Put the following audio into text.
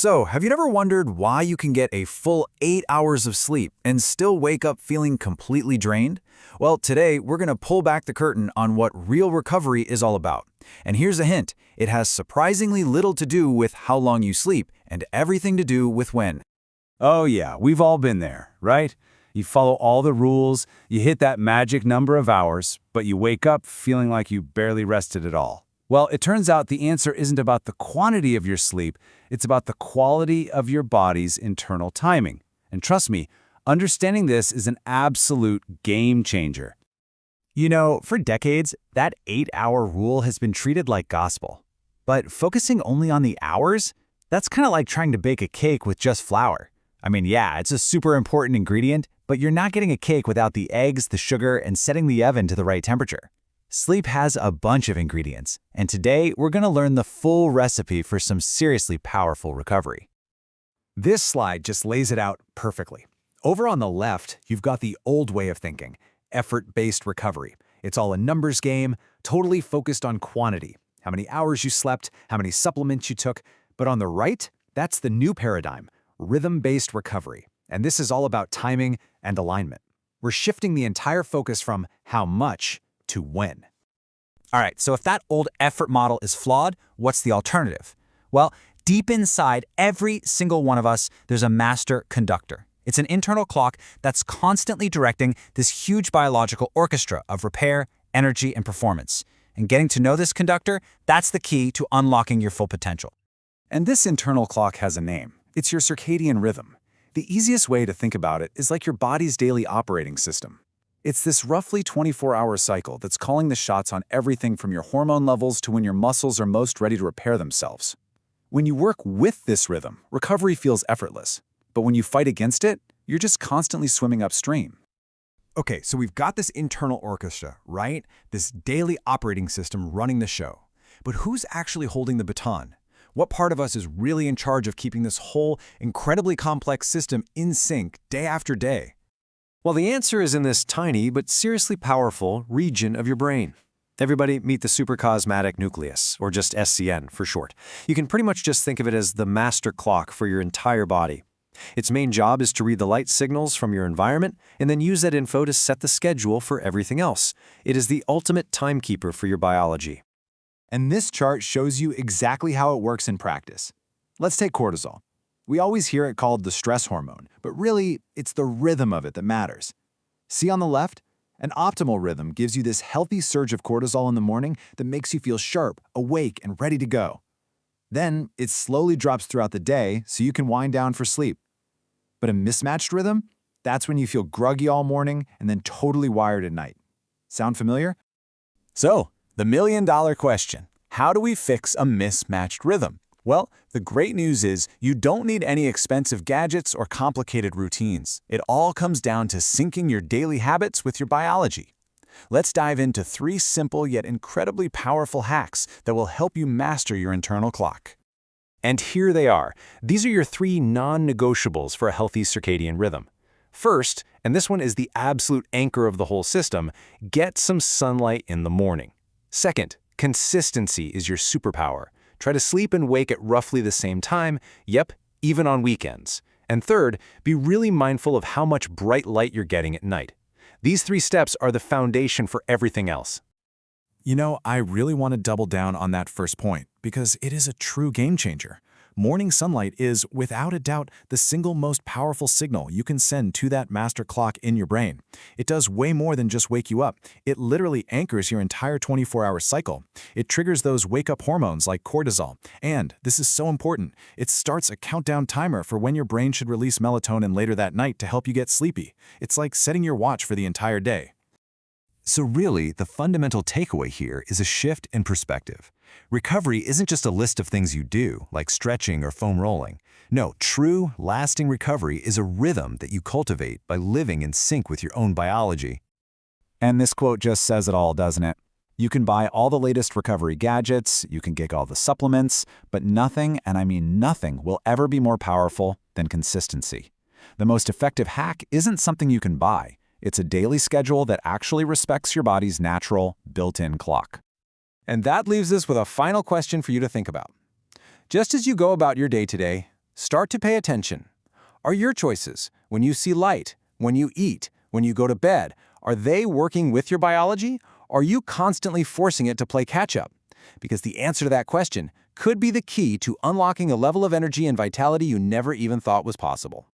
So, have you ever wondered why you can get a full 8 hours of sleep and still wake up feeling completely drained? Well, today we're going to pull back the curtain on what real recovery is all about. And here's a hint, it has surprisingly little to do with how long you sleep and everything to do with when. Oh yeah, we've all been there, right? You follow all the rules, you hit that magic number of hours, but you wake up feeling like you barely rested at all. Well, it turns out the answer isn't about the quantity of your sleep, it's about the quality of your body's internal timing. And trust me, understanding this is an absolute game changer. You know, for decades, that 8-hour rule has been treated like gospel. But focusing only on the hours? That's kind of like trying to bake a cake with just flour. I mean, yeah, it's a super important ingredient, but you're not getting a cake without the eggs, the sugar, and setting the oven to the right temperature. Sleep has a bunch of ingredients, and today we're going to learn the full recipe for some seriously powerful recovery. This slide just lays it out perfectly. Over on the left, you've got the old way of thinking, effort-based recovery. It's all a numbers game, totally focused on quantity, how many hours you slept, how many supplements you took. But on the right, that's the new paradigm, rhythm-based recovery. And this is all about timing and alignment. We're shifting the entire focus from how much to when. All right, so if that old effort model is flawed, what's the alternative? Well, deep inside every single one of us, there's a master conductor. It's an internal clock that's constantly directing this huge biological orchestra of repair, energy, and performance. And getting to know this conductor, that's the key to unlocking your full potential. And this internal clock has a name. It's your circadian rhythm. The easiest way to think about it is like your body's daily operating system. It's this roughly 24-hour cycle that's calling the shots on everything from your hormone levels to when your muscles are most ready to repair themselves. When you work with this rhythm, recovery feels effortless. But when you fight against it, you're just constantly swimming upstream. Okay, so we've got this internal orchestra, right? This daily operating system running the show. But who's actually holding the baton? What part of us is really in charge of keeping this whole incredibly complex system in sync day after day? Well, the answer is in this tiny but seriously powerful region of your brain. Everybody meet the suprachiasmatic nucleus, or just SCN for short. You can pretty much just think of it as the master clock for your entire body. Its main job is to read the light signals from your environment and then use that info to set the schedule for everything else. It is the ultimate timekeeper for your biology. And this chart shows you exactly how it works in practice. Let's take cortisol. We always hear it called the stress hormone, but really, it's the rhythm of it that matters. See on the left? An optimal rhythm gives you this healthy surge of cortisol in the morning that makes you feel sharp, awake, and ready to go. Then, it slowly drops throughout the day so you can wind down for sleep. But a mismatched rhythm? That's when you feel groggy all morning and then totally wired at night. Sound familiar? So, the million-dollar question, how do we fix a mismatched rhythm? Well, the great news is you don't need any expensive gadgets or complicated routines. It all comes down to syncing your daily habits with your biology. Let's dive into 3 simple yet incredibly powerful hacks that will help you master your internal clock. And here they are. These are your 3 non-negotiables for a healthy circadian rhythm. First, and this one is the absolute anchor of the whole system, get some sunlight in the morning. Second, consistency is your superpower. Try to sleep and wake at roughly the same time, yep, even on weekends. And third, be really mindful of how much bright light you're getting at night. These 3 steps are the foundation for everything else. You know, I really want to double down on that first point because it is a true game changer. Morning sunlight is, without a doubt, the single most powerful signal you can send to that master clock in your brain. It does way more than just wake you up. It literally anchors your entire 24-hour cycle. It triggers those wake-up hormones like cortisol. And, this is so important, it starts a countdown timer for when your brain should release melatonin later that night to help you get sleepy. It's like setting your watch for the entire day. So really, the fundamental takeaway here is a shift in perspective. Recovery isn't just a list of things you do, like stretching or foam rolling. No, true, lasting recovery is a rhythm that you cultivate by living in sync with your own biology. And this quote just says it all, doesn't it? You can buy all the latest recovery gadgets, you can get all the supplements, but nothing, and I mean nothing, will ever be more powerful than consistency. The most effective hack isn't something you can buy. It's a daily schedule that actually respects your body's natural, built-in clock. And that leaves us with a final question for you to think about. Just as you go about your day today, Start to pay attention. Are your choices, when you see light, when you eat, when you go to bed, are they working with your biology? Or are you constantly forcing it to play catch-up? Because the answer to that question could be the key to unlocking a level of energy and vitality you never even thought was possible.